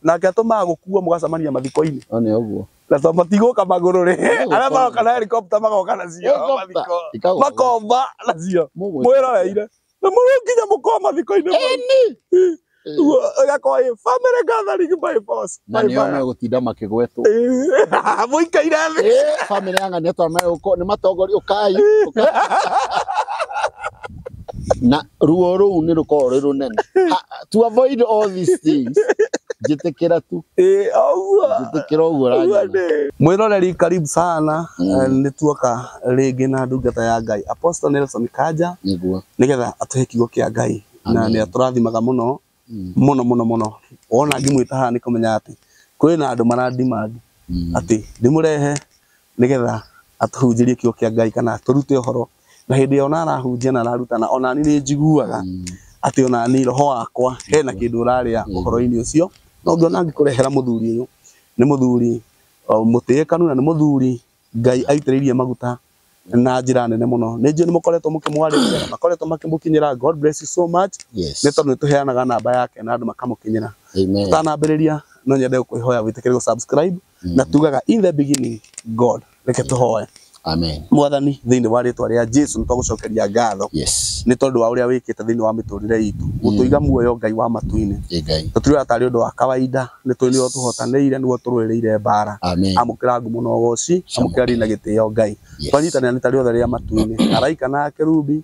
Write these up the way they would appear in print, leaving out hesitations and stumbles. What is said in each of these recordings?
na gatuma gukua mugacamania mathiko-ini One uguo. na to matigoka maguru ri ara maroka na helicopter magoka na cio mathiko makomba na cio mwĩroreire na mũrũnginya mũkoma mathiko-ini gakoi family gathering by force na nĩo megũtinda makĩgwetwo mũikaire thĩ family yanga nĩ twa nĩ matongori ũkai na ruo rũu nĩ rũkorwo rĩ rũnene to avoid all these things jitikira tu jitikira uguo mwiroreri karibu sana ni tuoka ringi na ndungata ya Ngai Apostle Nelson Kaja niguo nigetha atuhe kiugo kia Ngai na ni aturathimaga muno muno ona ngimwita haha ni kumenya ati kwina andu marandima ati ndimurehe nigetha atuhunjirie kiugo kia Ngai kana turute uhoro na hindi ona arahunjia na ararutana ona ni njiguaga ati ona ni roho wakwa hena kindu uraria uhoro-ini ucio no ngiona ngikurehera muthuri uyu ni muthuri mutiikanu na ni muthuri Ngai aitiririe maguta na njira nene muno ni njui ni mukoretwo mukimwariria makoretwo makimukinyira. God bless you so much. Ni tondu tuheanaga namba yake na andu makamukinyira. Tutanambiriria no nyende kuihoya witikire subscribe na tugaga in the beginning God reke tuhoe. Amen. Mwathani thiini wa ritwa ria Jesu nitugucokeria ngatho ni tondu wa uria wikite thiini wa miturire itu gutuiga muoyo Ngai wa matu-ini tutiriwa tari undu wa kawaida ni twinio tuhotaniire niguo turwirire mbara amukira ngumo no goci amukira rina gitio Ngai twanyitanira ni tari othe ria matu-ini araika na kerubi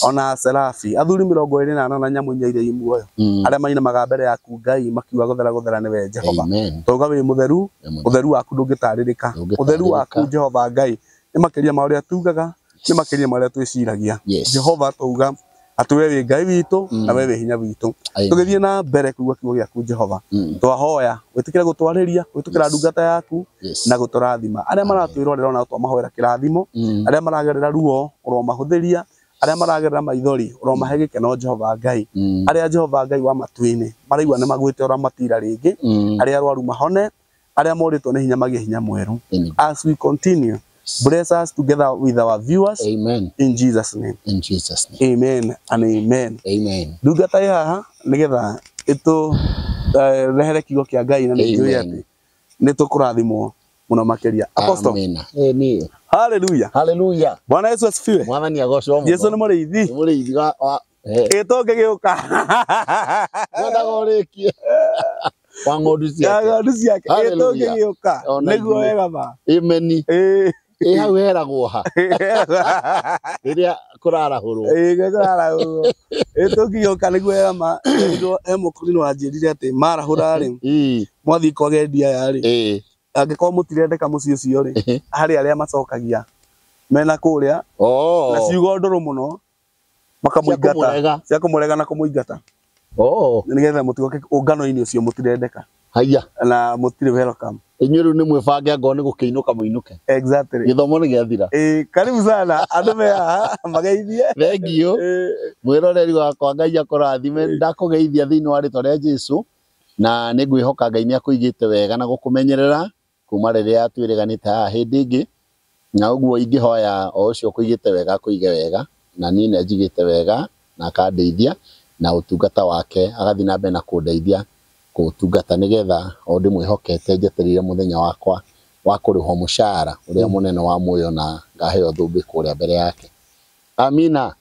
ona serafi athuri 28 na nyamu inya iria imuoyo aria mainamaga mbere yaku Ngai makiuga guthera niwe Jehova tuga wi mutheru utheru waku ndungitaririka utheru waku Jehova Ngai ni makiria ma uria tugaga ni makiria ma uria twiciragia Jehova tuga ati we wi Ngai witu na we wi hinya witu tugithie na mbere kuuga kiugo giaku Jehova twahoya witikire gutwariria witukira ndungata yaku na guturathima aria maratwirorera ona twamahoera kirathimo aria maragerera ruo uromahuthiria aria maragerera maithori uromahe gikeno Jehova Ngai aria Jehova Ngai wa matu-ini maraigua ni magwite ora matira ringi aria arwaru mahone aria moritwo ni hinya magie hinya mweru as we continue. Bless us together with our viewers. Amen. In Jesus' name. In Jesus' name. Amen and amen. Amen. Ndungata haha nigetha itu rehere kiugo kia Ngai na njui ati ni tukurathimwo muno makiria. Apostle. Amen. Ni. Hallelujah. Hallelujah. Bwana Yesu asifiwe. Mwathani agocwo muno. Yesu ni muriithi. Ni muriithi wa Gitonge giuka. Ngoda gorikie. Wa ng'ondu ciake. Ya ng'ondu ciake. Gitonge giuka. Niguo wega ma. Amen. Hau heragwo ha iria kurarahurwo kurarahurwo tugioka niguo ema emukuri no anjirire ati marahura ri mwathi kogendia ya ri angikorwo mutirendeka muci ucio ri hari aria macokagia mena kuria na ciugo nduru muno makamuingata cia kumurega na kumuingata nigetha mutigoke ungano-ini ucio mutirendeka haya na mutire welcome inyuru ni mwibange ngo ni gukiinuka muinuke exactly githomo ni giathira karibu sana andu me haha mageithie thank you mwiroreri wakwa Ngai akurathime ndakugeithia thiini wa ritwa ria Jesu na ni ngwihoka Ngai ni akuigite wega na gukumenyerera kuma riria twiriganite haha hindi ingi na uguo ingihoya o ucio kuigite wega kuige wega na ni ne njigite wega na akandeithia na utungata wake agathi na mbere na kundeithia kutungata nigetha o ndi mwihokete njeterire muthenya wakwa wa kuriho mushara uria munene wa muoyo na ngaheo thumbi kuria mbere yake. Amina.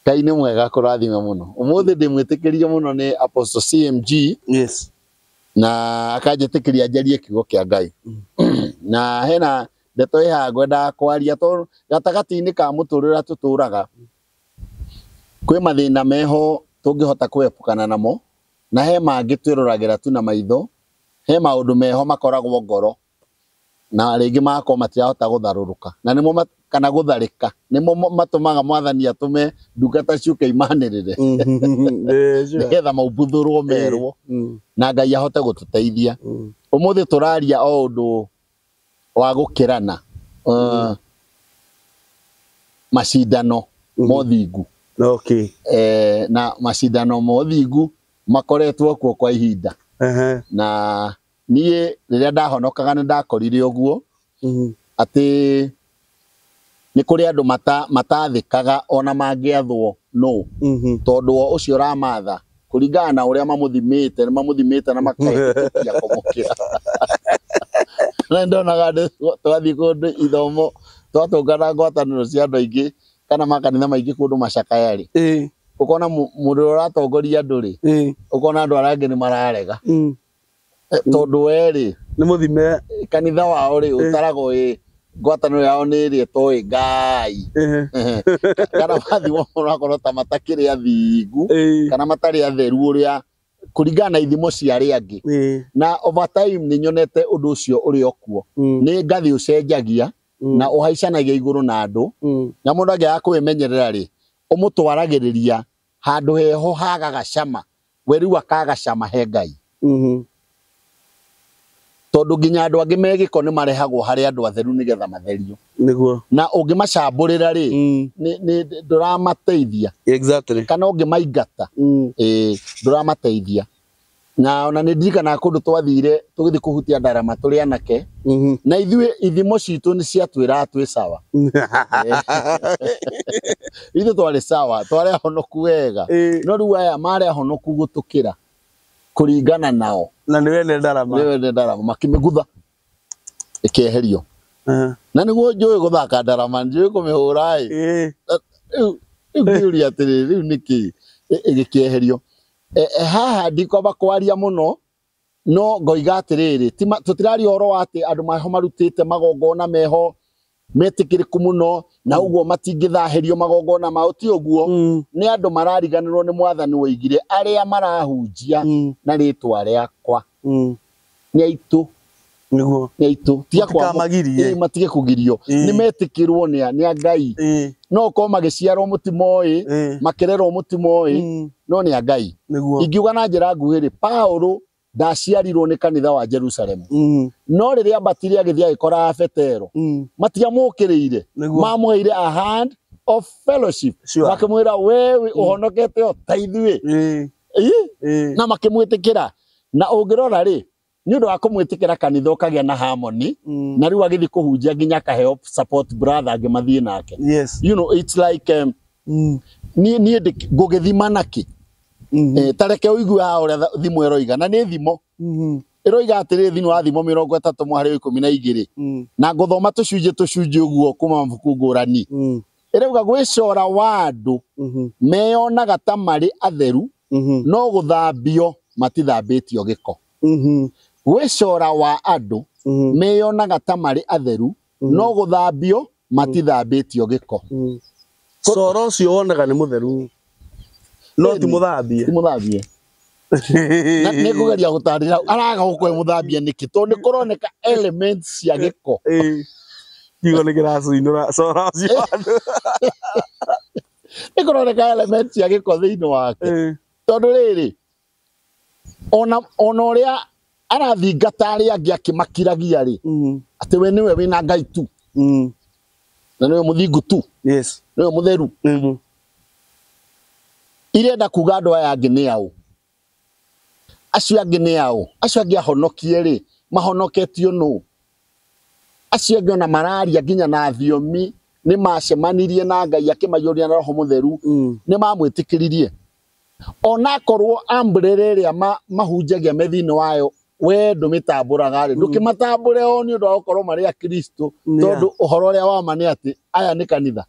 Ngai ni mwega kurathima muno. Umuthi ndi mwitikirie muno ni Apostle CMG na akanjitikiria njarie kiugo kia Ngai na hena ndeto iha ngwenda kwaria to gatagati-ini ka muturira tuturaga kwi mathina meho tungihota kwepukana namo na he mangi twiruragira tu na maitho he maundu meho makoragwo ngoro na ringi mako matirahota gutharuruka na nimo kana gutharika nimo matumaga Mwathani atume ndungata ciuke imanirire nigetha maubuthurwo merwo na Ngai ahote gututeithia. Umuthi turaria o undu wa gukirana macindano mothingu na macindano mothingu makoretwo kuo kwa ihinda na nie riria ndahonokaga ni ndakorire uguo ati ni kuri andu matathikaga ona mangiathwo no tondu ucio ramatha kuringana na uria mamuthimite na makaetukia kumukira na ndonaga twathi kundu ithomo twatungana ngwataniro cia andu aingi kana makanitha maingi kundu macakayari ukona mundu uratongoria andu ri ukona andu arangi ni mararega tondu weri ni muthime kanitha wao ri utarago ngwataniro yao ni ri toy Ngai kana mathimo urakora ta matakiri athingu kana matari atheru uria kuringana na ithimo cia ri angi na over time ni nyonete undu ucio uri okuo ni ngathi ucenjagia na uhaicanagia iguru na andu na mundu angi akwimenyerera ri umutwaragiriria handu heho hagaga cama we riu akaga cama he Ngai tondu nginya andu angi megiko ni marehagwo hari andu atheru nigetha matherio niguo na ungimacamburira ri ni nduramateithia exactly kana ungimaingata nduramateithia na ona ni ndirikana kundu twathire tugithi kuhutia ndarama turi anake na ithuĩ ithimo citu ni ciatwira atwi sawa ithu twari sawa twari ahonoku wega no riu aya mari ahonoku gutukira kuringana nao na niwe ne ndarama makimigutha ikeherio na niguo njui guthaka ndarama njui kumihura ngiuria atiri riu niki igikieherio haha ndikwamba kwaria muno no ngoiga atiriri tutirari oro wati andu maho marutite magongona meho metikiriku muno na uguo matingithaherio magongona mao ti uguo ni andu marariganirwo ni mwathani woigire aria marahunjia na ritwa riakwa ni aitu niguo ni aitu tia kwa matige kugirio ni metikirwo ni a Ngai no ko magiciarwo mutimoi makirerwo mutimoi no ni a Ngai ingiuga na njira nguhiri Paulo ndaciarirwo ni kanitha wa Jerusalem no riria batiri agithia ikora Petero matiamukiriire mamuheire a hand of fellowship makimwira wewe uhonokete o taithwe na makimwitikira na ungirora ri ni undu wa kumwitikira kanitha ukagia na harmony na riu agithi kuhunjia nginya ka help support brother angimathie nake you know it's like ni ngugithima naki tareke uigwe ha uria thimu eroiga na ni thimo eroiga atiri thini wa thimo 33:12 na nguthoma tucunje uguo kuma mabuku ngurani erauga gwicora wa andu meyonaga ta mari atheru no guthambio matithambitio giko gwicora wa andu meyonaga ta mari atheru no guthambio matithambitio giko coro ucio wonaga ni mutheru no ti muthambie na nikugeria gutarira araga gukwe muthambie niki tondu kuroneka elements cia giko kigo ni kiracuinura coro ucio nikuroneka elements cia giko thiini wake tondu riri ona uria arathingata aria angi akimakiragia ri ati we niwe wina Ngai tu na niwe muthingu tu niwe mutheru irenda kuga andu aya angi ni au acio angi ni au acio angi ahonokie ri mahonoketio no acio angi ona mararia nginya na thiomi ni macemanirie na Ngai akimayuria na roho mutheru ni mamwitikiririe ona korwo ambrere ria mahunjagia methini wayo we ndumitamburaga ri ndukimatambure o ni undu wa gukorwo mari a Kristo tondu uhoro ria wa mani ati aya ni kanitha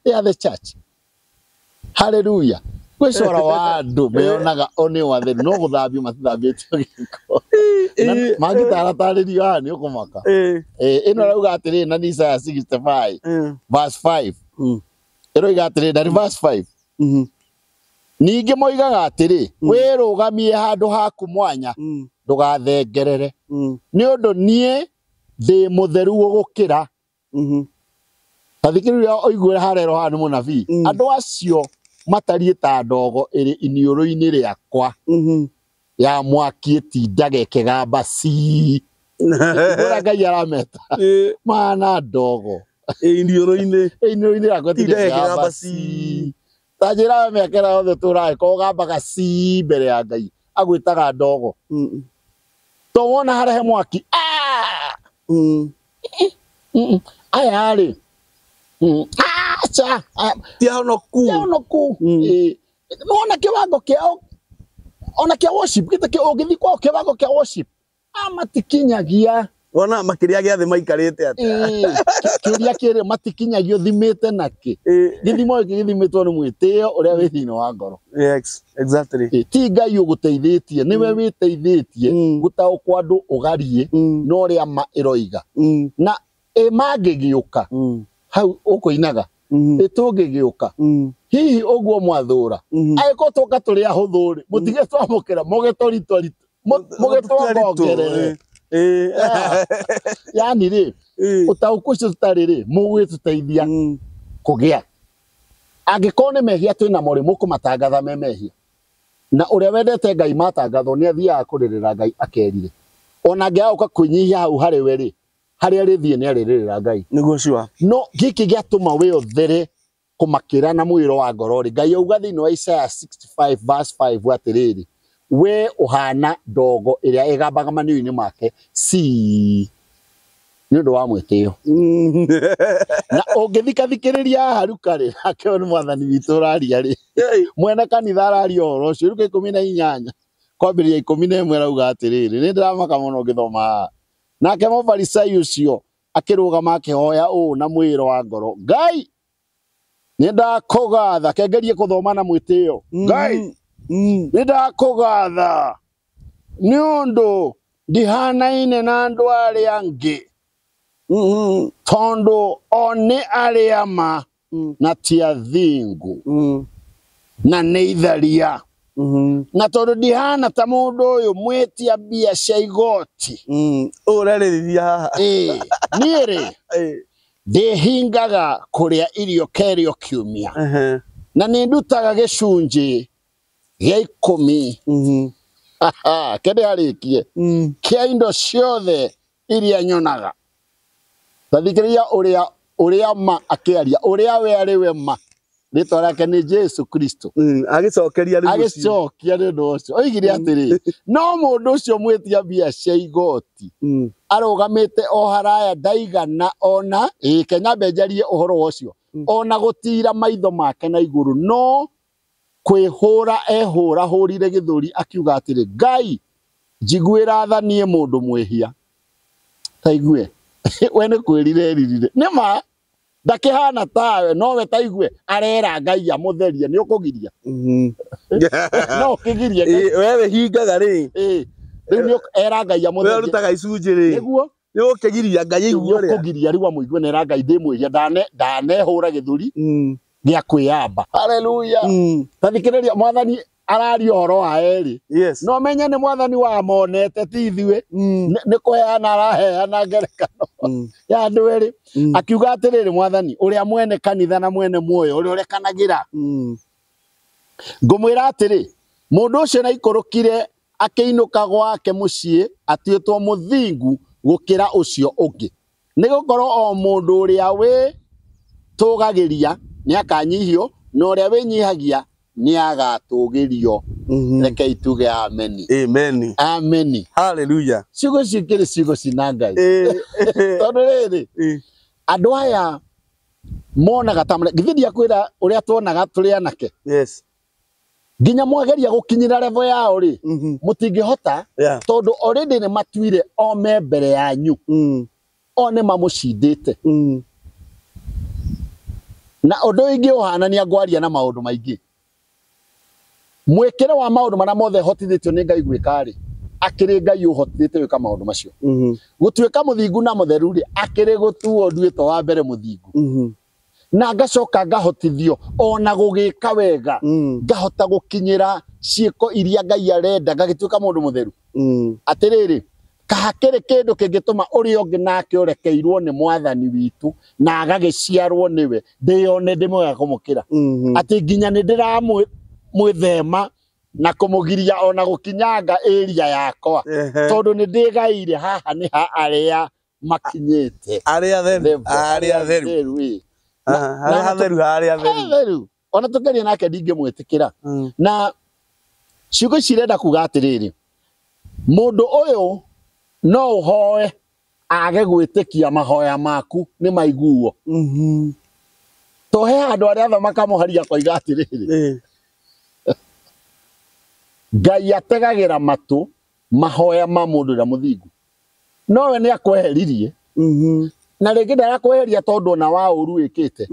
they are the church hallelujah gwicora wa andu meyonaga oni watheru no guthambio matithambitio giko magitaratarĩrio haha ni ukumaka ino rauga atiri na Isaiah 65 verse 5 iroiga atiri na verse 5 ningi moigaga atiri wirugamie handu haku mwanya ndugathengerere ni undu nie ndi mutheru gukira tathikiriria oigwira harero haha ni munabii andu acio matarie ta ndogo iri iniuru-ini riakwa ya mwaki itindage ikigamba ura Ngai arameta mana ndogo iniuru-ini riakwa itindage ikigamba tajira mekera yothe turae ko gambaga mbere ya Ngai agwitaga ndogo to wona harehe mwaki aya ri acha tiahonoku nona kiwango kiao ona kia worship gite ke ogithi kwa kibago kia worship amatikinyagia wona makiria gĩa thĩ maikarĩte atĩa kiuria kĩrĩ matikinyagio thimĩte naki gĩthimo gĩkĩ gĩthimĩtwo nĩ mwĩtĩo ũrĩa wĩ thĩinĩ wa ngoro. Yes, exactly. Ti Ngai ũgũteithĩtie nĩwe wĩteithĩtie gũtaũkwo andũ ũgarie no ũrĩa ma ĩroiga na mangĩgĩũka hau ũkũinaga tũngĩgĩũka hihi ũguo mwathũra angĩkorwo tũka tũrĩ ahũthũ rĩ mũtige twamũkĩra mũgĩtwongerere yani rĩ ũtaũku ũcio tũtarĩ rĩ mũgĩtũteithia kũgĩa angĩkorwo nĩ mehia twĩnamo rĩ mũkũmatangatha me mehia na ũrĩa wendete Ngai matangathwo nĩ athiaga kũrĩrĩra Ngai akerire ona angĩaga kwĩnyihia hau harĩ we rĩ harĩa rĩthiĩ nĩ arĩrĩra Ngai nĩguo ciwa no gĩkĩ gĩatũma wĩothere kũmakĩra na mwĩro wa ngoro rĩ Ngai auga thĩinĩ wa Isaiah 65 verse 5 atĩrĩrĩ we ũhana ndogo ĩrĩa ĩgambaga maniũ-inĩ make nĩ ũndũ wa mwĩtĩo na ũngĩthikathikĩrĩria haruka rĩ akĩo nĩ mwathani witũ ũraria rĩ mwene kanitha araria ũhoro ũcio Luka 18 kwambĩrĩria 11 arauga atĩrĩrĩ nĩ ndĩramaka mũno ngĩthoma nake mũfarisai ũcio akĩrũgama akĩhoya ũũ na mwĩro wa ngoro Ngai nĩ ndakũgatha kengerie kũthoma na mwĩtĩo Ngai nĩ ndakũgatha nĩ ũndũ ndihanaine na andũ arĩa angĩ tondũ o nĩ arĩa ma na ti athingu na nĩ itharia na tondũ ndihana ta mũndũ ũyũ mwĩtia mbia cia igoti ũrarĩrĩria haha niĩ rĩ ndĩhingaga kũrĩa irio kerio kiumia na nĩ ndutaga gĩcunjĩ gĩa 10 kende harĩkie kia indo ciothe iria nyonaga tathikĩrĩria ũrĩa ma akĩaria ũrĩa we arĩ we ma rĩtwa rĩake nĩ Jesu Kristo agĩcokeria nĩ ũndũ ũcio oigire atĩrĩ no mũndũ ũcio mwĩtia mbia cia igoti arũgamĩte o haraya ndaigana ona Kenya mbenjarie ũhoro ũcio ona gũtira maitho make na igũrũ no kwĩhũra hũrire gĩthũri akiuga atĩrĩ Ngai njiguĩra tha niĩ mũndũ mwĩhia taigue we nĩ kwĩrire eririre nĩma ndakĩhana tawe nowe taigue arera Ngai amũtherie nĩ ũkũgiria no ũkĩgirie wewe hingaga rĩ rĩu nĩ era Ngai amũtherie wewe rutaga icunjĩ rĩ nĩguo nĩ ũkĩgiria Ngai aigue ũrĩa ũkũgiria rĩu amũigue nera Ngai ndĩmwĩhia ndanehũra gĩthũri gĩa kwĩyamba haleluya tathikĩrĩria mwathani araria ũhoro wa erĩ no menye nĩ mwathani wa monete ti ithuĩ nĩ kũheana araheana ngerekano ya andũ erĩ akiuga atĩrĩrĩ mwathani ũrĩa mwene kanitha na mwene muoyo ũrĩa ũrekanagĩra ngũmwĩra atĩrĩ mũndũ ũcio na ikũrũkire akĩinũka gwake mũciĩ atuĩtwo mũthingu gũkĩra ũcio ũngĩ nĩ gũkorwo o mũndũ ũrĩa wĩ tũgagĩria nĩ akanyihio na ũrĩa wĩnyihagia nĩ agatũgĩrio rekei tuge ameni ameni haleluya ciugo cikĩrĩ ciugo cina Ngai tondũ rĩrĩ andũ aya monaga ta githĩria kwĩra ũrĩa tuonaga tũrĩ anake nginya mwageria gũkinyĩra level yao rĩ mũtingĩhota tondũ already nĩ matuire o me mbere yanyu o nĩ mamũcindĩte na ũndũ ũngĩ ũhanania ngwaria na maũndũ maingĩ mwĩkĩre wa maũndũ marĩa mothe hotithĩtio nĩ Ngai gwĩka rĩ akĩrĩ Ngai ũhotithĩte gwĩka maũndũ macio gũtuĩka mũthingu na mũtheru rĩ akĩrĩ gũtuo nduĩtwo wa mbere mũthingu na ngacoka ngahotithio ona gũgĩka wega ngahota gũkinyĩra ciĩko iria Ngai arenda ngagĩtuĩka mũndũ mũtheru atĩrĩrĩ kahakĩrĩ kĩndũ kĩngĩtũma ũrĩa ũngĩ nake ũrekeirwo nĩ mwathani witũ na agagĩciarwo nĩwe ndĩyone ndĩmwega kũmũkĩra atĩ nginya nĩ ndĩramwĩthema na kũmũgiria ona gũkinyanga area yakwa tondũ nĩ ndĩgaire haha nĩ ha arĩa makinyĩte arĩa theru ona tũkeria nake ndingĩmwĩtĩkĩra na ciugo cirenda kuga atĩrĩrĩ mũndũ ũyũ no ũhoe age gwĩtĩkia mahoya maku nĩ maiguo tũhe andũ arĩa othe makamũharia koiga atĩrĩrĩ Ngai ategagira matu mahoya ma mundu na muthingu no we ni akweheririe na rĩngĩ ndarakweheria tondu na wa ũru wĩkĩte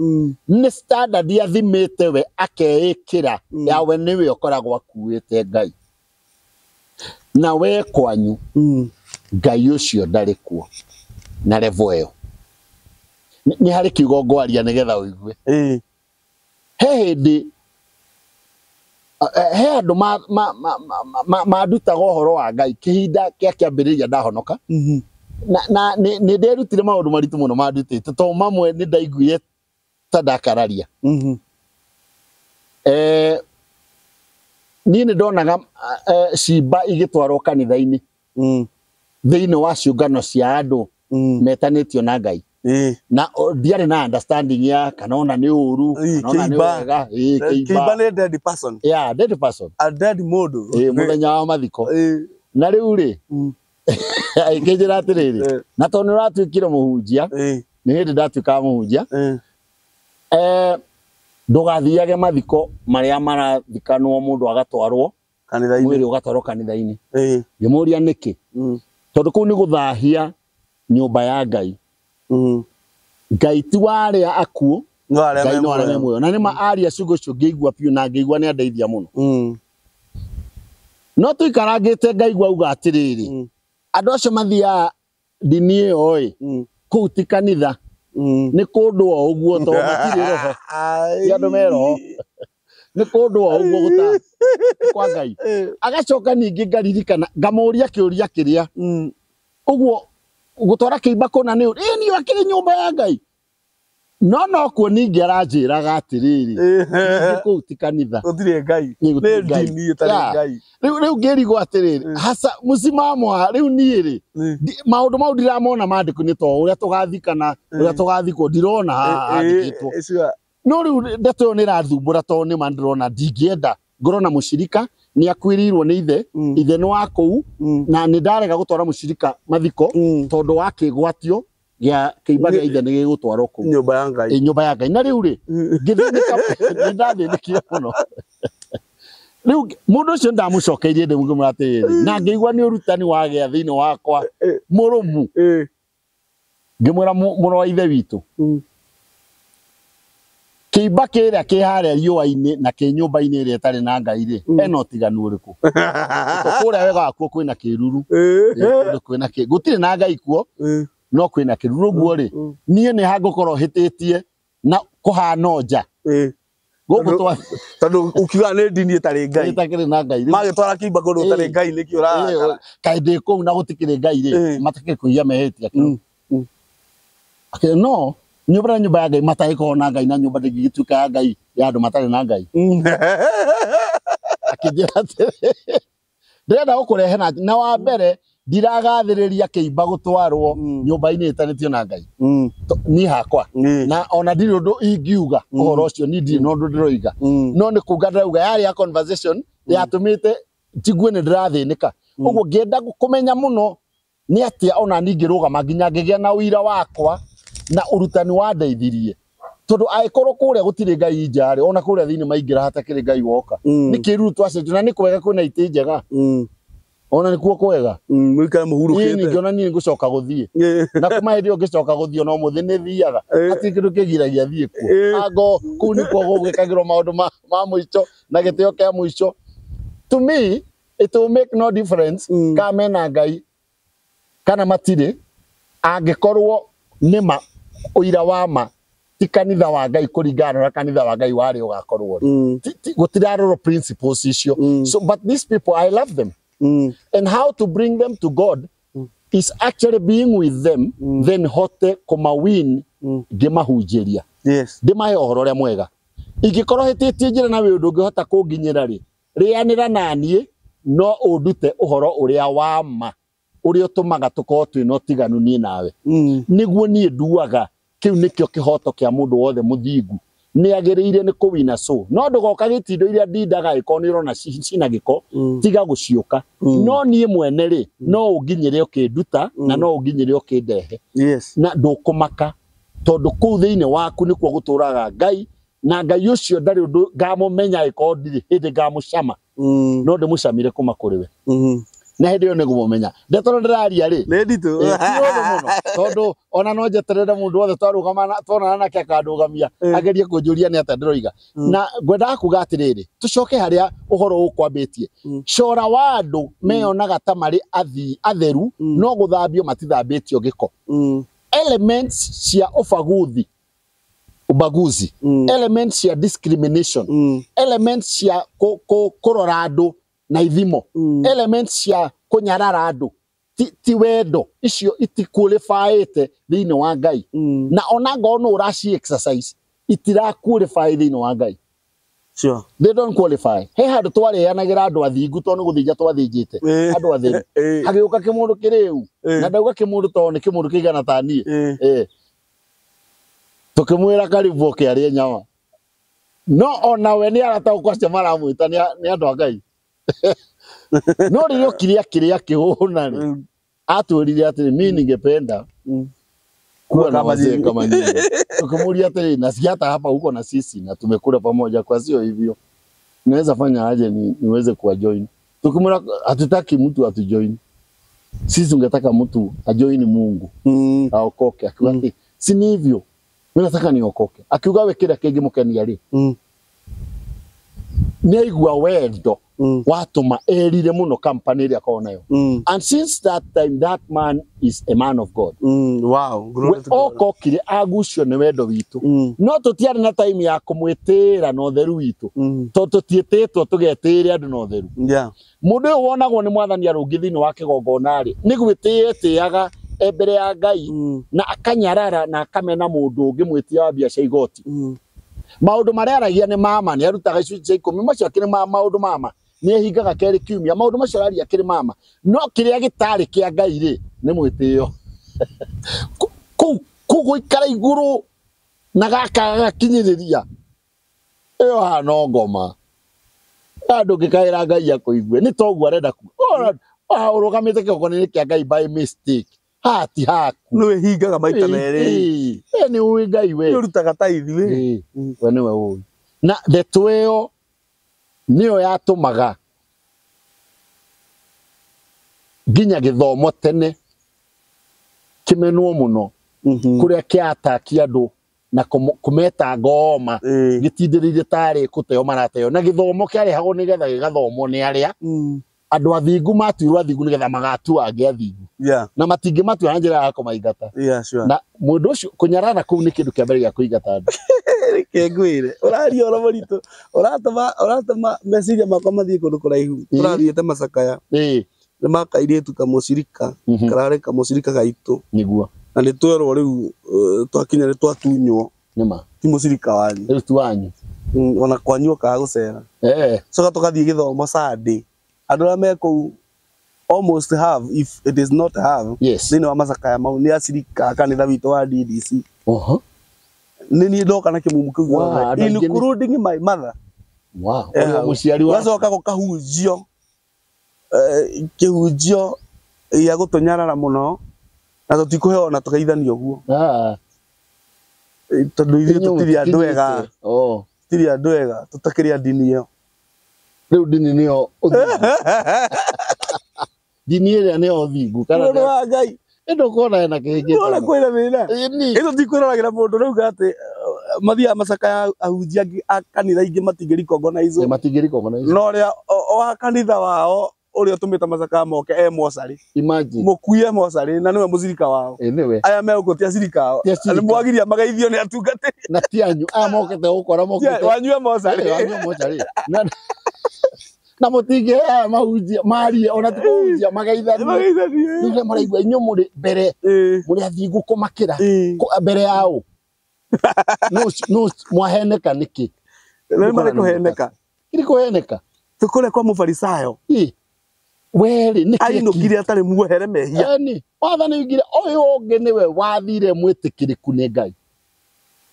nĩ standard athimĩte we akeĩkĩra ya we nĩwe ũkoragwo akuĩte Ngai na we kwanyu Ngai ũcio ndarĩ kuo na level ĩyo nĩ harĩ kiugo ngwaria nĩgetha ũigue he hĩndĩ he andũ mandutaga ũhoro wa Ngai kĩhinda kĩa kĩambĩrĩria ndahonoka na nĩ nderutire maũndũ maritũ mũno mandutĩte to mamwe nĩ ndaiguire ta ndakararia niĩ nĩ ndonaga cimba igĩtwarwo kanitha-inĩ thĩinĩ wa ciũngano cia andũ metanĩtio na Ngai na ndiarĩ na understanding ya kana ona nĩ ũru kana ona nĩ wega kĩimba nĩ dead person dead person a dead mũndũ mũthenya wa mathiko na rĩu rĩ aikĩnjĩra atĩrĩrĩ na tondũ nĩ ũratuĩkire mũhunjia nĩ hĩndĩ ndatuĩkaga mũhunjia ndũgathiage mathiko marĩa marathikanwo mũndũ agatwarwo mwĩrĩ ũgatwarwo kanitha-inĩ ngĩmũria nĩkĩ tondũ kũu nĩ gũthahia nyũmba ya Ngai Ngai ti warĩa akuũ Ngai no arĩa muoyo na nĩma aria ciugo icio ngĩigua biũ na ngĩigua nĩ andeithia mũno no tũikarangĩte ngaigua auga atĩrĩrĩ andũ acio mathiaga ndini ĩyo kũu ti kanitha nĩ kũndũ o ũguo to matirĩ roho ti andũ me roho nĩ kũndũ o ũguo gũta kwa Ngai agacoka ningĩ ngaririkana ngamũria kĩũria kĩrĩa ũguo gũtwara kĩimba kũna nĩ niĩ akĩrĩ nyũmba ya Ngai no kuo ningĩ aranjĩraga atĩrĩrĩ kũu ti kanitha gũtirĩ Ngai nĩ ndini ĩtarĩ Ngai rĩu ngĩrigwo atĩrĩrĩ hasa mũsimamo rĩu niĩ rĩ maũndũ mau ndiramona mandĩko-inĩ to ũrĩa tũgathikana ũrĩa tũgathikwo ndirona handĩkĩtwo no rĩu ndeto ĩyo nĩ ĩrathumbũra to nĩma ndĩrona ndingĩenda ngorwo na mũcirika nĩ akuĩrĩirwo nĩ ithe nĩ wa kũu na nĩ ndarega gũtwara mũcirika mathiko tondũ wa kĩgwatio gĩa kĩimba gĩa ithe nĩ gĩgũtwarwo kũu nyũmba ya Ngai na rĩu rĩ ngĩthĩnĩka nĩ ndathĩnĩkire mũno rĩu mũndũ ũcio ndamũcokeirie ndĩmũgĩmũra atĩrĩrĩ na ngĩigua nĩ ũrutani wagĩa thĩinĩ wakwa mũrũmu ngĩmwĩra mũrũ wa ithe witũ kĩimba kĩrĩa kĩ harĩa riũa-inĩ na kĩ nyũmba-inĩ ĩrĩa ĩtarĩ na Ngai rĩ hena ũtiganu ũrĩkũ kũrĩa wega wakuo kwĩna kĩruru gũtirĩ na Ngai kuo no kwĩna kĩruru guo rĩ niĩ nĩ hangũkorwo hĩtĩtie na kũhana nja gũkũ tondũ ukiuga nĩ ndini ĩtarĩ Ngai ĩtakĩrĩ na Ngai magĩtwara kĩimba kũndũ gũtarĩ Ngai nĩkĩo ũrakara kaĩ ndĩ kũu na gũtikĩrĩ Ngai rĩ matakĩrĩ kũiya mehĩtia no nyũmba ya Ngai matagĩkorwo na Ngai na nyũmba ndĩngĩtuĩka ya Ngai ya andũ matarĩ na Ngai akĩnjĩra atĩrĩrĩ ndĩrenda gũkũrehe na wa mbere ndiragathĩrĩria kĩimba gũtwarwo nyũmba-inĩ ĩtanĩtio na Ngai niĩ hakwa na ona ndirĩ ũndũ ingiuga ũhoro ũcio niĩ ndirĩ na ũndũ ndĩroiga no nĩ kuuga ndĩrauga yarĩ ya conversation yatũmĩte njigue nĩ ndĩrathĩnĩka ũguo ngĩenda kũmenya mũno nĩ atĩa ona ningĩrũgama nginya ngĩgĩa na ũira wakwa na urutani wa ndeithirie tondu aikorwo kuria gutire Ngai nja ri ona kuria thini maingira hatakire Ngai woka ni kiru twacenjio na ni kwega kwina ite njega ona ni kuo kwega mwikara muhurukite ni ngiona ni ngucoka guthie na kuma hindi ungicoka guthie no muthi ni thiaga ati kindu kigiragia thie kuo ago ku ni kuo gugikagirwo maundu ma muico na gitio kia muico to me it will make no difference ka mena Ngai kana matire angikorwo nima uira wa ma ti kanitha wa Ngai kuringana na kanitha wa Ngai wari ugakorwo gutiraroro principles icio so but these people I love them and how to bring them to God is actually being with them then hote kumawin ngimahunjiria ndimahe ohoro ria mwega ingikorwo hititie njira na windu ngihota kunginyira ri rianira nanie no undute uhoro uria wa ma uria utumaga tukorwo twina utiganu nie nawe niguo nie nduaga kiu nikio kihoto kia mundu wothe muthingu ni agiriire ni kuwina so no ndugoka gitindo iria ndindaga iko ni rona cina giko tiga guciuka no nie mwene ri no unginyire ukinduta na no unginyire ukindehe na ndukumaka tondu kuu thiini waku nikuo guturaga Ngai na Ngai ucio ndari undu ngamumenya iko ndiri hindi ngamucama no ndimucamire kuma kuri we na hindi yo nigumumenya ndetoro ndiraria ri nä nditå muno tondu ona no njeterere mundu wothe twarugama twonana nake akandugamia agerie kunjuria ni atia ndiroiga na ngwenda kuga atiriri tucoke haria uhoro ukwambitie cora wa andu meonaga ta mari atheru no guthambio matithambitio giko elements cia ubaguzi elements cia discrimination elements cia kurora andu na ithimo elements cia kunyarara andu ti wendo icio itiqualifiete thiini wa Ngai na ona ngono uraci exercise itira qualify thiini wa Ngai sure they don't qualify he handu twareanagira andu athingu to ni guthinja twathinjite andu atheru hagiuka kimundu kiriu na ndauga kimundu to ni kimundu kigana tani tukimwira karibu kiarie nyawa no ona we ni arata kwasya maramwita ni andu a Ngai no rio kiria kihuna ni atwirire ati mimi ningependa kuwa na wazee kama nyinyi tukimuulia ati na siata hapa huko na sisi na tumekula pamoja kwa sio hivyo naweza fanya aje niweze kuwa join tukimwona hatutaki mtu atujoin sisi tungetaka mtu ajoin Mungu aokoke akiwa si ni hivyo mimi nataka niokoke akiuga wekira kenge mukeni ari ni aigua wendo watuma erire muno company ria ko nayo and since that time that man is a man of God wow glory to God okokire agucio ni wendo witu no tutiari na time ya kumwitira no theru witu to tutietetwo tugetire andu no theru mundu wonagwo ni mwathani arungi thini wa kigongona ri ni gwitiyetiaga mbere ya Ngai na akanyarara na akamena mundu ungi mwitia wa biacara igoti maundu maria aragia ni mama ni arutaga icunjĩ cia 10 macio akiri maundu mama ni ehingaga keri kiumia maundu macio araria akiri mama no kiria gitari kia Ngai ri ni mwitio kuguikara iguru na gaka gakinyiriria iyo hano ngoma andu ngikaira Ngai akuigue ni togu arenda ku urugamite kigongona kia Ngai by mistake hati haku no ehingaga maita merĩ ni uwi Ngai we urutaga ta ithuĩ we niwe uwi na ndeto ĩyo niyo yatumaga nginya githomo tene kimenwo muno kuria kiatakia andu na kumeta ngoma gitindiririe tari kuteo marateo na githomo kiarehagwo nigetha gigathomwo ni aria andu athingu matuirwo athingu nigetha magatua angi athingu na matingi matua na njira ya kumaingata na mundu ucio kunyarana kuu ni kindu kia mbere gia kuingata andu kengwire uraria oro muritu uratuma meciria makwa mathie kundu kuraihu turathiete macakaya ni makairitu kamucirika karare kamucirika gaitu niguo na ni twerwo riu twakinya ni twatunywo nima ti mucirika wanyu riu twanyu ona kwanyu ka gucera soka tukathie githomo Sunday andu aria me kuu almost have if it is not have thini wa macakaya mau ni acirika kanitha witu wa DDC nini ndoka na kimumu kiu including my mother muciari wa gacoka gukahunjio kihunjio ya gutunyarara muno na tutikuheo na tugeithanio guo tondu ithuĩ tutiri andu ega tutiri andu ega tutakiria dini iyo riu dini niyo dini ĩrĩa nĩyo ũthingu kana nĩ wa Ngai ĩndo kuona ena kĩhĩngĩca ona kwĩna thĩna ĩno tikwĩroragĩra mũndũ rĩu atĩ mathiaga macakaya ahunjia a kanitha ingĩ matingĩricongonize no ũrĩa wa kanitha wao ũrĩa ũtũmĩte macakaya moke mocarĩ mũkuie mocarĩ na nĩwe mũcirika wao aya megũkũ ti acirika wao nĩ mwagiria magaithio nĩ atungatĩri na ti anyu aya mokĩte gũkora wanyue mocarĩ na mutinge mahunjia marie ona tuhunjia magaithania nile maraigua inyo muri mbere muri athingu kumakira mbere yao no mwaheneka niki nĩ marĩ kuheneka iri kuheneka tukule kwa mufarisayo weri niki ainukire atari muohere mehia ni wathani ngire oyo onge niwe wathire mwitikiriku ni Ngai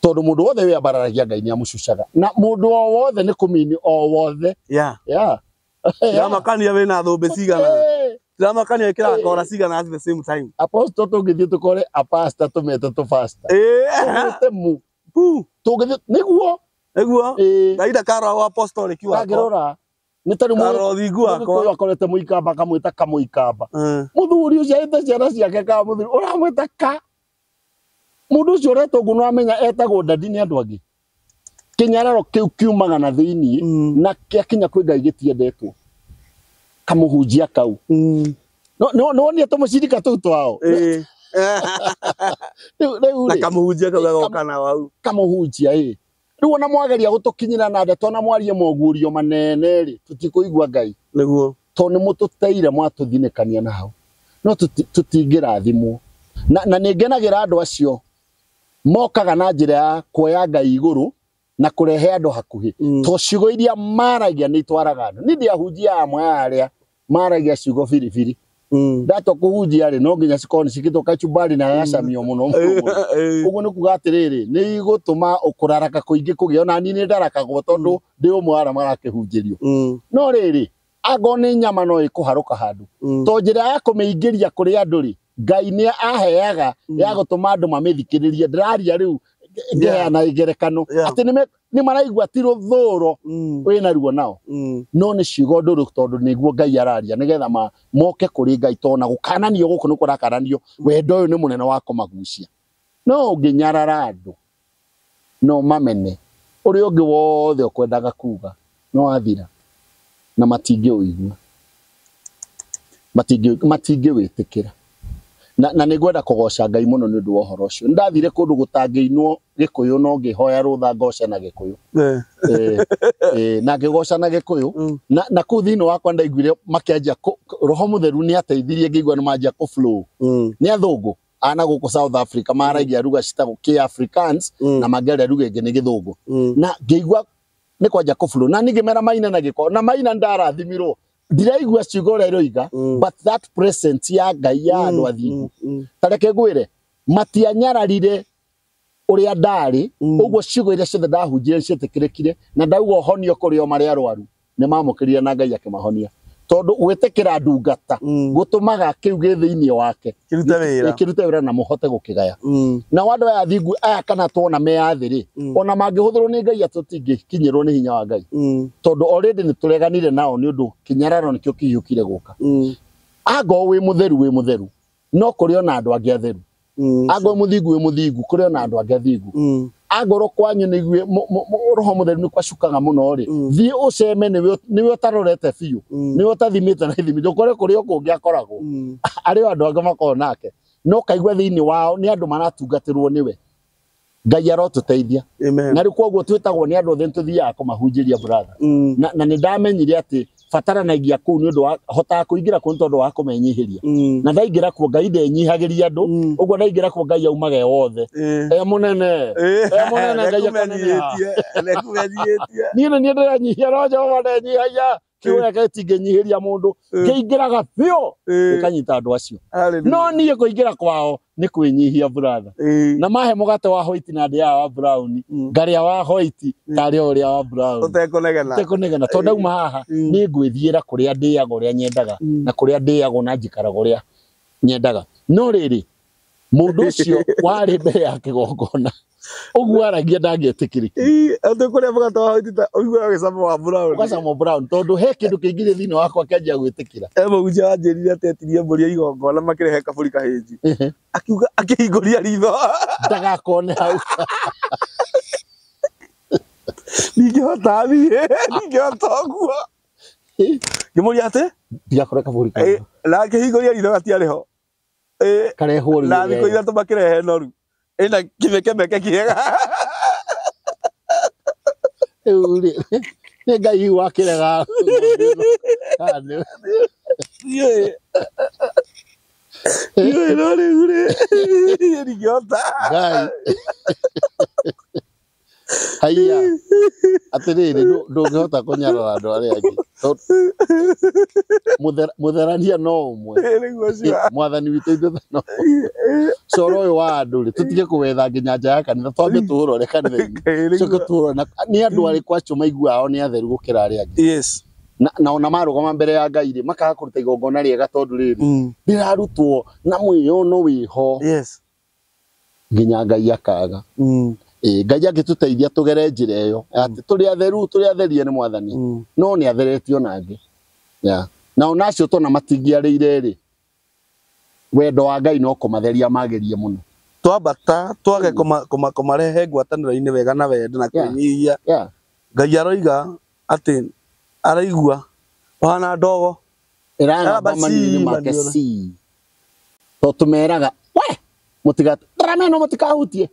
tondu mundu wothe we abararagia Ngai ni amucucaga na mundu o wothe ni kumini o wothe makania wena thumbe cigana makania ikira kora cigana at the same time apostle tungithie tukore a pastor tumete tu pastor temu tungithie niguo ngaida karo wa apostolic wa ngirora Nitari mu akorete muikamba kamwita kamuikamba muthuri ucio ete ciana ciake ka muthuri uramwita ka mundu ucio uretwo nguno amenya etagwo ndadi ni andu angi kinyararo kiu kiumaga na thiini na kiakinya kwi Ngai gitiendetwo kamuhunjia kau no ni tumucirika tu twao na kamuhunjia kau gagokana wau kamuhunjia riu ona mwageria gutukinyira na ndeto na mwarie mogurio manene ri tutikuigua Ngai niguo to ni mututeire mwatuthinekania na hau no tutingirathimwo na ningenagira andu acio mokaga na njira ya kuoya Ngai iguru na kurehe andu hakuhi to ciugo iria maragia ni twaraga andu ni ndiahunjia amwe aria maragia ciugo firifiri ndato kuhunjia ri no nginya cikoni cikitoka chumbari na yacamio muno uguo ni kuga atiriri ni igutuma ukuraraka kuingi kugia ona ni ndarakagwo tondu ndi umwe ara marakihunjirio no riri ago ni nyama no ikuharuka handu to njira ya kumiingiria kuri andu ri Ngai ni aheaga ya gutuma andu mamithikiririe ndiraria riu ngeana igerekano ati ni maraigua tiro thoro wina ruo nao no ni ciugo nduru tondu niguo Ngai araria nigetha moke kuri Ngai tona gukananio guku ni kurakananio wendo uyu ni munene wa kumagucia no nginyarara andu no mamene uri ungi wothe ukwendaga kuga no athira na matingi uigua matingi witikira na nigwenda kugoca Ngai muno ni undu wa uhoro ucio ndathire kundu gutangeinwo Gikuyu no ngihoya rutha ngoce na Gikuyu na ngigoca na Gikuyu na ku thiini wakwa ndaiguire makianjia roho mutheru ni ateithirie ngigua ni manjia ku flow ni athungu ana guku South Africa maraigia ruga citago ki Africans na magere ruga ingi ni githungu na ngigua ni kwanja ku flow na ningimera maina na giko na maina ndarathimirwo ndiraigua ciugo ria iroiga but that presence ya Ngai ya andu athingu tareke ngwire matianyararire uria ndari uguo ciugo iria ciothe ndahunjire citikirikire na ndauga honio kuri o mari arwaru ni mamukirire na Ngai akimahonia tondu gwitikira ndungata gutumaga kiu gi thiini wake kirute wira na muhote gukigaya na wandu aya athingu aya kana tona me athiri ona mangihuthrwo ni Ngai atutingikinyirwo ni hinya wa Ngai tondu already ni tureganire nao ni undu kinyararo nikio kiyukire guka ago wi mutheru no kuri ona andu angi atheru ago muthingu kuri ona andu angi athingu agoro kwanyu nigwe roho mutheru ni kwacukaga muno ri thi uceme niwe utarorete biu niwe utathimite na ithimi ndukore kuri okungi akoragwo ari andu angi makona nake no kaigwa thiini wao ni andu maratungatirwo niwe Ngai arotuteithia na ri kwoguo twitagwo ni andu othe tuthiaga kumahunjiria brother na ni ndamenyire ati fataranagia kuu ni undu wa hotaga kuingira ku tondu wa kumenyihiria na ndaingira ku Ngai ndenyihagiria andu uguo ndaingira ku Ngai aumage wothe munene Ngai akanenyetie ni ndiranyihia roja wa ndenyihagia kiwe ketingenyihiria mundu ngeingiraga bio ikanyita andu acio no nie kuingira kwao ni kwinyihia brother na mahe mugate wa white na ndia wa brown ngaria wa white tari uria wa brown tekunegena tondu auma haha ni ngwithiira kuria ndiaga uria nyendaga na kuria ndiago na njikaraga uria nyendaga no riri mundu ucio wari mbere ya kigongona uguo aragia ndangietikiriki atu kuria mugate wa white ta uiguaga gicamo wa brown tondu he kindu kingire thiini wakwa kianjia gwitikira muhunjia wanjirire atetirie mburi ya igongona makirehe kaburi kahinji akiuga akihinguria ritho ndagakone hau ningihota uguo ngimuria ati ndiakore kaburi na akihinguria ritho gatiariho karehwo na thiko ithatu makirehe noru ina kimekemeke kiega ni Ngai wakirega no ri ningihota Ngai haya atiriri ndungihota kunyarara andu aria angi mutherania no umwe mwathani witu ithu no coro uyu wa andu ri tutige kuwetha nginya nja ya kanitha twambe turore kanitha coke turore ni andu ari kwacu maiguao ni atheru gukira aria angi na ona marugama mbere ya Ngai ri makaga kuruta igongona riega tondu riri ndirarutwo na mwiyono wiho nginya Ngai akaga Ngai agĩtũteithia tũgere njĩra ĩyo atĩ tũrĩ atheru tũrĩ atherie nĩ Mwathani no nĩ atheretio nangĩ na onacio tona matingĩarĩire rĩ wendo wa Ngai no kũmatheria magĩrie mũno twambata twage kũmarehe ngwatanĩro-inĩ wega na wendo na kwĩnyihia Ngai aroiga atĩ araigua wana ndogo ĩragamba mani-inĩ make to tũmeraga we mũtigatrameno mũtikahutie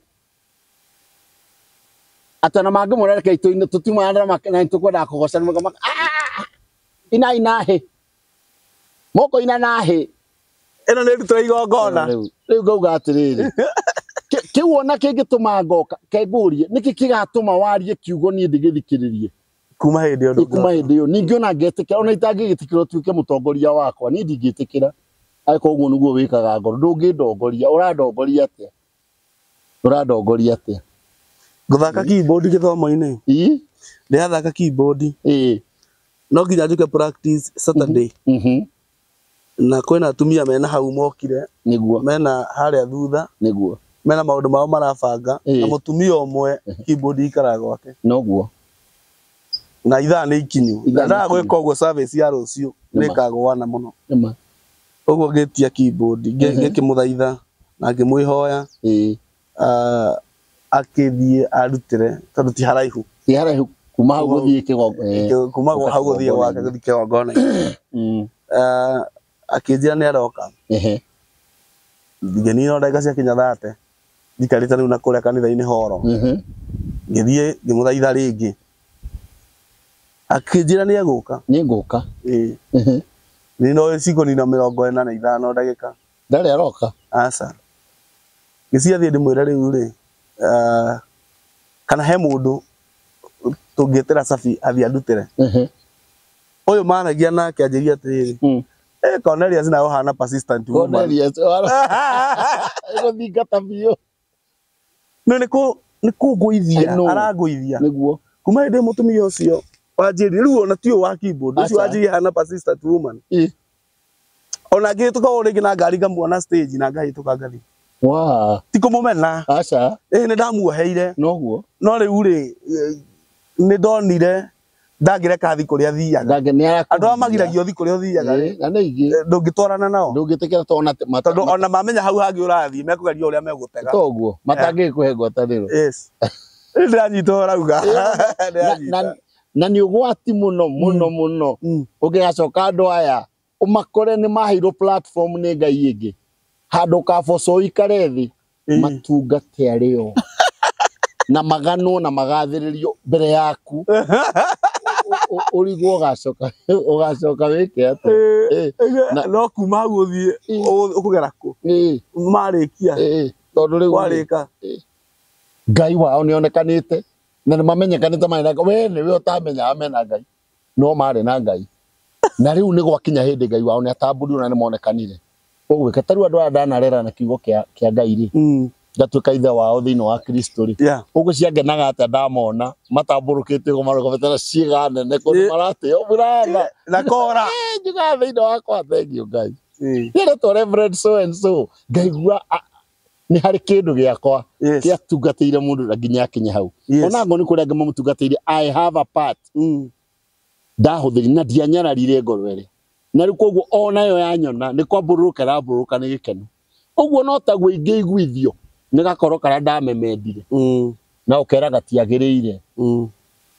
atana mangĩ mũrereke ito-inĩ tũtimara na tũkwenda kũgocana mũgama ina inahe moko ina nahe ĩno nĩ rutwo igongona rĩu ngauga atĩrĩrĩ kĩu ona kĩngĩtũma ngoka kengũrie nĩkĩ kĩgatũma warie kiugo niĩ ndigĩthikĩrĩrie kuma hĩndĩ ĩyo ningĩ ona ngetĩkĩra ona itangĩgĩtĩkĩra ũtuĩke mũtongoria wakwa niĩ ndingĩtĩkĩra ariko ũguo nĩguo wĩkaga ngoro ndũngĩndongoria ũrandongoria atĩa ngũthaka keyboard gĩthomo-inĩ ndĩrathaka keyboard no nginya njuke practice Saturday na kwĩna atumia mena hau mokire mena harĩa thutha mena maũndũ mao marabanga na mũtumia ũmwe keyboard ikaraga gwake noguo na ithaa nĩ ikinyu na gwĩka ũguo service ya rũciũ nĩngagũana mũno ũguo ngĩtia keyboard ngĩkĩmũthaitha na ngĩmwĩhoya akĩthiĩ arutĩre tondũ ti haraihu kuma hau gũthiĩ kĩgongo kuma hau gũthiĩ gwake gũthiĩ kĩgongona akĩnjĩra nĩ aroka ngĩnina ndagĩka ciakinya 30 ndikarĩte rĩu na kũrĩa kanitha-inĩ horo ngĩthiĩ ngĩmũthaitha rĩngĩ akĩnjĩra nĩ egũka nĩ no cikũnina 45 ndagĩka ndarĩ aroka aca ngĩciathiĩ ndĩmwĩre rĩu rĩ kana he mũndũ tũngĩtĩra Safi athiĩ andutĩre ũyũ managia nake anjĩria atĩrĩrĩ Cornelius na ũhana persistent Cornelius gũthingata biũ nĩ kũngũithia arangũithia nĩguo kuma hĩndĩ mũtumia ũcio wanjĩrire rĩu ona tiũ wa keyboard ũcio wanjĩrire hana persistent woman ona ngĩhĩtũka rĩngĩ na ngari ngamuona stage na ngahĩtũka ngathi ti kũmũmena nĩ ndamuoheire noguo no rĩu rĩ nĩ ndonire ndangĩreka thi kũrĩa thiaga andũ arĩa magiragio thi kũrĩa ũthiaga ndũngĩtwarana nao tondũ ona mamenya hau hangĩ ũrathiĩ mekũgeria ũrĩa megũtega toguo matangĩkũhe ngwatanĩro ndĩranyitwo rauga na nĩ ũgwati mũno ũngĩgacoka andũ aya ũmakore nĩ maheirwo platform nĩ Ngai ĩngĩ handũ kaboco ikare thĩ matungate arĩo na maganwo na magathĩrĩrio mbere yaku ũrigwo ũgacoka wĩke atĩ no kuma hau ũthiĩ ũkũgera kũ marĩkia tondũ rĩu warĩka Ngai wao nĩonekanĩte na nĩmamenyekanĩte marĩ we nĩwe ũtamenyaga mena Ngai no marĩ na Ngai na rĩu nĩ gwakinya hĩndĩ Ngai wao nĩatamburirwo na nĩmonekanire ũguo tarĩu andũ aya ndanarera na kiugo kĩa Ngai rĩ ngatuĩka ithe wao thĩinĩ wa Kristo rĩ ũguo ciangenaga atĩa ndamona matambũrũkĩte marũgamĩte ciĩga nene kũndũ maratĩo brother na kora njuga thĩinĩ wakwa thengio Ngai nĩretwo Reverend so and so ngaigua nĩ harĩ kĩndũ gĩakwa kĩatungatĩire mũndũ na nginya akinye hau ona ngo nĩ kũrĩa ngĩmũtungatĩire I have a part ndahũthĩri na ndianyararire ngoro ĩrĩ na rĩu koguo onayo yanyona nĩ kwambũrũrũka rambũrũka nĩ gĩkeno ũguo no taguo ingĩiguithio nĩ gakoro karĩa ndamemendire na ũkera gatiagĩrĩire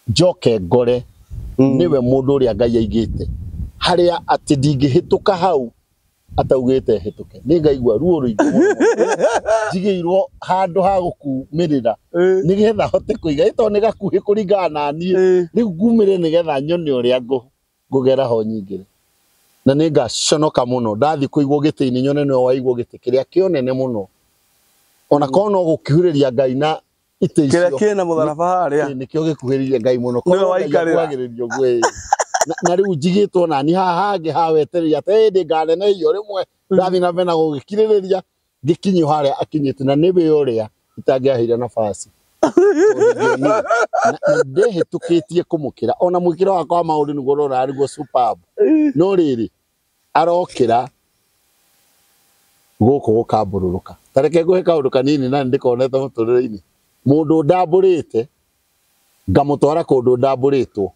njoke ngore niwe mũndũ ũrĩa Ngai aigĩte harĩa atĩ ndingĩhĩtũka hau ataugĩte hĩtũke nĩ ngaigua ruo rũingĩ mũno njigĩirwo handũ ha gũkumĩrĩra nĩgetha hote kũiga ĩto nĩ gakuhĩ kũringana na niĩ rĩu ngumĩre nĩgetha nyone ũrĩa ngũgera ho nyingĩre na nĩ ngaconoka mũno ndathiĩ kũigwo gĩtĩ-inĩ nyone nĩwe waigwo gĩtĩ kĩrĩa kĩonene mũno ona korwo no gũkuhĩrĩria Ngai na itĩ icio kĩrĩa kĩna mũtharaba harĩa nĩkĩo gĩkuhĩrĩria Ngai mũno korwo waikarĩrĩrio gwĩ na rĩu njigĩtwo nani haha hangĩ hawetereria atĩ hĩndĩ nganenehio rĩmwe ndathiĩ na mbere na gũgĩkirĩrĩria ngĩkinyio harĩa akinyĩte na nĩwe ũrĩa itangĩaheire nafasi ndĩhĩtũkĩtie kũmũkĩra ona mwĩkĩre wakwa wa maũndũ nĩguo ũrora arĩguo superb no rĩrĩ arokĩra gũkũ gũkambũrũrũka tareke ngũhe kaũndũ kanini na ndĩkonete mũtũrĩre-inĩ mundu ndamburite ngamutwara kundu ndamburitwo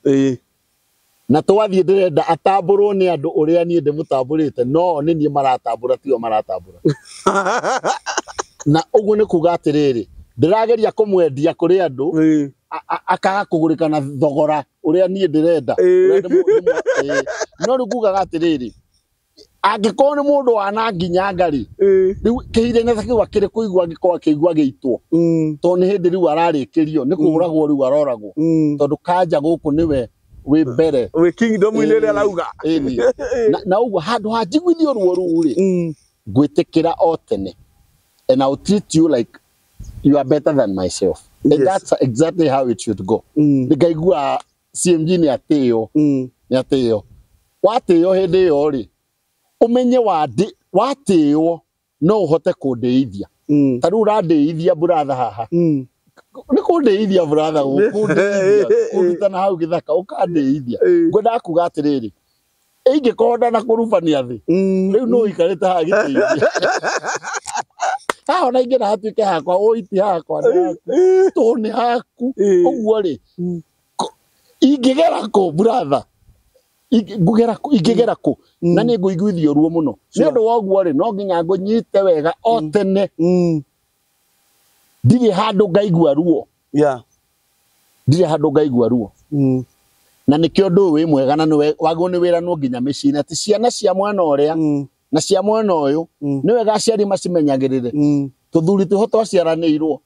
na twathie ndirenda atamburwo ni andu uria nie ndimutambũrĩte no ni nie maratambũra tio maratambũra na uguo ni kuga atiriri ndirageria kumwendia kuri andu akaga kugurika na thogora uria nie ndirenda no ruguga atiriri angikorwo ni mundu wana nginya ngari riu kihire kiu akiri kuigua angikorwo akigua giitwo to ni hindi riu ararikirio ni kuguragwo riu aroragwo tondu kanja guku niwe we mbere we kingdom ile ria lauga na uguo handu hajiguithio ruo ruu ri ngwitikira o tene and I'll treat you like you are better than myself. And that's exactly how it should go. The guy who are CMG ni ateo ni ateo wateo hindi yo ri umenye wateo no uhote kundeithia taru urandeithia brother haha ni kundeithia brother kundutana hau githaka ukandeithia ngwenda kuga atiriri ingikorwo na kurubania thi riu no ikarite haha giteithia ona ingĩ hatuĩke hakwa ũiti hakwa to nĩ haku ũguo rĩ ingĩgera kũ brother ingĩgera kũ na nĩ ngũiguithio ruo mũno nĩ ũndũ wa ũguo rĩ no nginya ngũnyite wega o tene ndirĩ handũ ngaigua ruo ndirĩ handũ ngaigua ruo na nĩkĩo ũndũ wĩ mwega na wagwo nĩ wĩra no nginya mĩciĩ atĩ ciana cia mwana ũrĩa na cia mwana ũyũ nĩ wega aciari macimenyagĩrĩre tũthuri tũho twaciaranĩirwo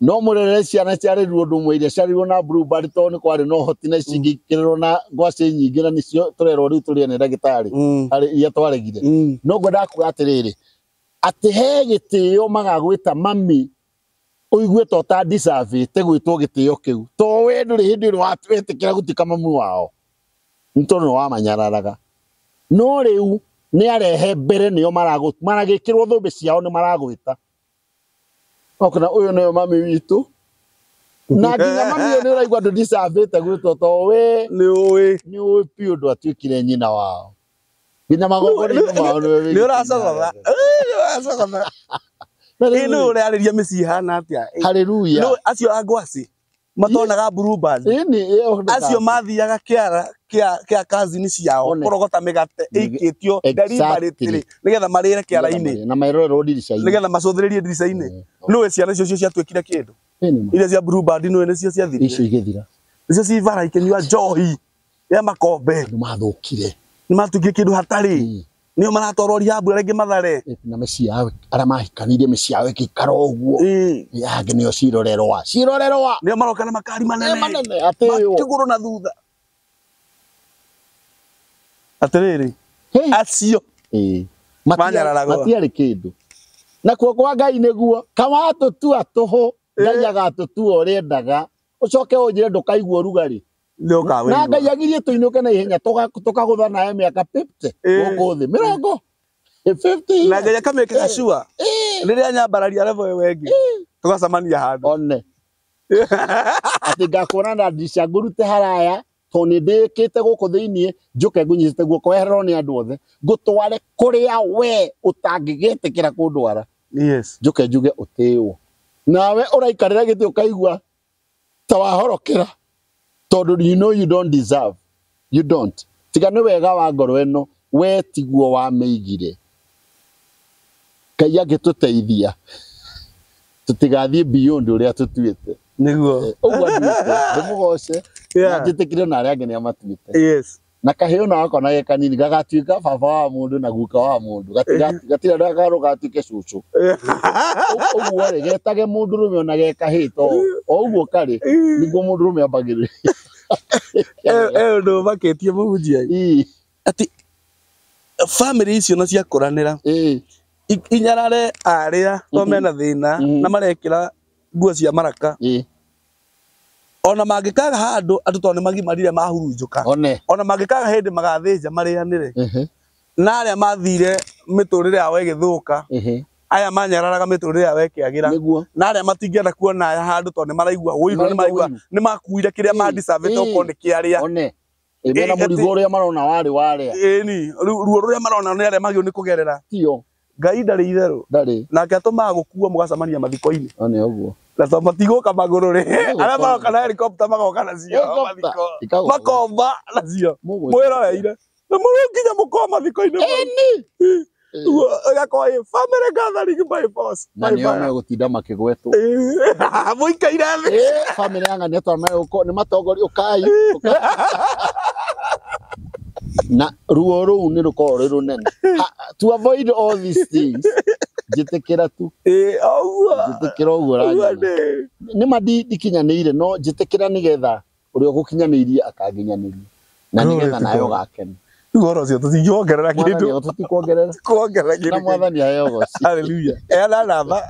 no mũrere ciana ciarĩirwo ũndũ ũmwe iria ciarĩirwo na Bluebird to nĩ kwarĩ no hoti na cingĩkĩrĩrwo na ngwacĩ nyingĩ na nĩcio tũrerwo rĩu tũrĩe nĩ ndagĩtarĩ harĩ iria twaregire no ngwendaga kuga atĩrĩrĩ atĩ he gĩtĩo magagwĩta mami ũigue to ta deserve-ĩte gwĩtwo gĩtĩo kĩu to we ndũrĩ hĩndĩ ĩrĩa wetĩkĩra gũtuĩka mami wao nĩ tondũ nĩ wamanyararaga no rĩu ni arehe mbere nio maragĩkĩrwo thũmbĩ ciao ni maragwĩta okona uyu nĩwe mami witũ na nginya mami ũyũ nĩ ũraigua ndũ deserve-ĩte gwĩtwo to we nĩ ũĩ piũ ndũ atuĩkire nyina wao nginya magongona mao nĩ ũracogotha nĩ ũrarĩria mĩciĩ hana atĩa haleluya no acio angwaci matonaga Bluebird acio mathiaga kĩa kazini ciao kurogota migate ikitio delivery nigetha marire kĩara-inĩ na mairorerwo ndirica-inĩ nigetha macothĩrĩrie ndirica-inĩ no ciana icio ciatuĩkire kĩndũ iria cia Bluebird no nĩcio ciathirire icio igĩthira icio civara ikĩnyua njohi ya makombe nĩ mathũkire nĩ matuĩkire kĩndũ hatarĩ nĩo maratwarwo rehab arĩa Mathare na mĩciĩ yao arĩa mahikanirie mĩciĩ yao ĩgĩikara ũguo yangĩ nĩo cirorerwa nĩo maroka na makari manene makĩgũrũ na thutha atĩrĩrĩ acio matiarĩ kĩndũ na kuo kwa Ngai nĩguo kamatũtua tũhũ Ngai agatũtua ũrĩa endaga ũcoke ũnjĩre ndũkaigua ũrugarĩ na Ngai agirie tũinũke na ihenya tũkagũtha nawe mĩaka 50 gũkũ thĩ 50 na Ngai akamĩkĩra sure rĩrĩa nyambararia level ĩyo ĩngĩ tũgacemania handũ one atĩ ngakuona na ndica ngũrute haraya to nĩ ndĩkĩte gũkũ thĩiniĩ njũke ngũnyitĩte guoko wehererwo nĩ andũ othe ngũtware kũrĩa we ũtangĩgĩtĩkĩra kũndwara njũke njuge ũtĩĩwo nawe ũraikarĩra gĩtĩ ũkaigua ta wahorokera tondu you know you don't deserve you don't tiga nĩ wega wa ngoro ĩno we tiguo wamĩigire Ngai agĩtũteithia tũtigathiĩ beyond ũrĩa tũtuĩte nĩguo ũguo ndĩmũgoce na njĩtĩkire na arĩa angĩ nĩ amatuĩte na kahĩũ na wako na kanini gagatuĩka baba wa mũndũ na guka wa mũndũ gatirĩ andũ agarũ gatuĩke cucu ũguo rĩ getage mũndũrũme ona ge kahĩĩ to o ũguo karĩ nĩguo mũndũrũme ambagĩrĩria ũndũ makĩtie mũhunjia atĩ family icio na ciakũranĩra inyarare arĩa to mena thĩna na marekĩra nguo cia maraka ona mangĩkaga handũ andũ to nĩ magimarire mahurunjũka ona mangĩkaga hĩndĩ magathĩnja marĩanĩre na arĩa mathire mĩtũrĩre yao ĩgĩthũka aya manyararaga mĩtũrĩre yao ĩkĩagĩra na arĩa matingĩenda kuona aya handũ to nĩ maraigua ũiru nĩ makuire kĩrĩa ma-deserve okorwo nĩ kĩarĩa mena mũrigo ũrĩa marona warĩ warĩa ĩni ruo rũrĩa marona nĩ arĩa magĩrĩirwo nĩ kũgerera tio Ngai ndarĩ itherũ nake atũmaga gũkua mũgacemania mathiko-inĩ Na to matigoka maguru ri. Ara magoka na helicopter magoka nacio. Makomba nacio. Mwĩroreire. Na mũrũnginya mũkoma thiko-inĩ. Eni. Ũgakorwo family gathering by force. Na nĩo megũtinda makĩgwetwo. Mũikaire thĩ. Family yanga nĩ matongoria ũkai. Na ruo rũu nĩ rũkorwo rĩ rũnene. To avoid all these things, njĩtĩkĩra tu. Njĩtĩkĩra ũguo ranyona. Nĩ mandikinyanĩire no njĩtĩkĩra nĩgetha ũrĩa ũgũkinyanĩirie akanginyanĩria. Na nĩgetha nayo gakena. Ngoro cio tũtingĩongerera kĩndũ. Tũtikuongerera. Kuongerera kĩndũ. Na mwathani aheo goci. Hallelujah. Ena namba.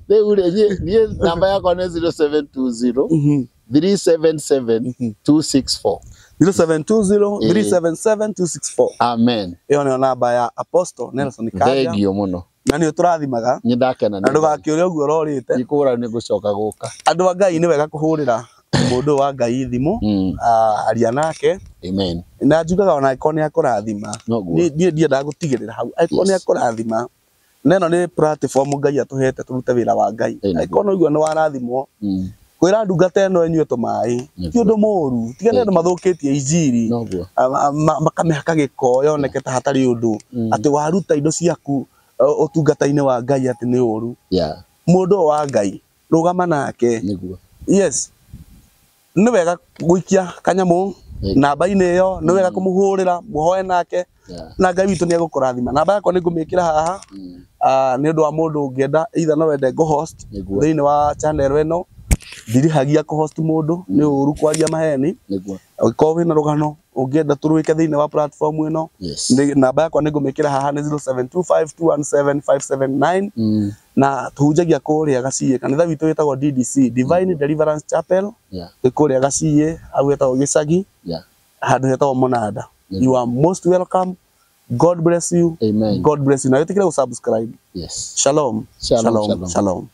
Rĩu niĩ namba yakwa nĩ 0720 377 264. 0720-377-264. Amen. Iyo nĩyo namba ya Apostle Nelson Karia. Thengio mũno. Na nĩ ũtũrathimaga. Nĩ ndakena nĩ. Andũ gakĩũria ũguo ũrorĩte. Ndikũra nĩ ngũcoka gũka. Andũ a Ngai nĩ wega kũhũrĩra mũndũ wa Ngai thimũ. Aria nake. Amen. Na njugaga ona ĩkorwo nĩ akũrathima. Niĩ ndiendaga gũtigĩrĩra hau. Ĩkorwo nĩ akũrathima. Na ĩno nĩ platform Ngai atũhete tũrute wĩra wa Ngai. Ĩkorwo no ũguo nĩ warathimwo. Kwĩra ndungata ĩno ĩnyue tũmaĩ ti ũndũ mũru tiga nĩ andũ mathũkĩtie injiri makamĩhaka gĩko yoneke ta hatarĩ ũndũ atĩ waruta indo ciaku ũtungata-inĩ wa Ngai atĩ nĩ ũru mũndũ wa Ngai rũgama nake yes nĩ wega gũikia kanyamũ namba-inĩ ĩyo nĩ wega kũmũhũrĩra mũhoe nake na Ngai witũ nĩ egũkũrathima namba yakwa nĩ ngũmĩkĩra haha nĩ ũndũ wa mũndũ ũngĩenda either no wende ngo host thĩinĩ wa channel ĩno ndirihagia kũ-host mũndũ nĩ ũru kwaria maheni ũngĩkorwo wĩna rũgano ũngĩenda tũrwĩke thĩinĩ wa platform ĩno namba yakwa nĩ ngũmĩkĩra haha nĩ 0725217579 na tũhunjagia kũrĩa Gaciĩ kanitha witũ wĩtagwo DDC Divine Deliverance Chapel kũrĩa Gaciĩ hau hetagwo gĩcagi handũ hetagwo Mũnanda. You are most welcome. God bless you. Amen. God bless you. Na wĩtĩkĩre gũ subscribe. Yes. Shalom. Shalom. Shalom.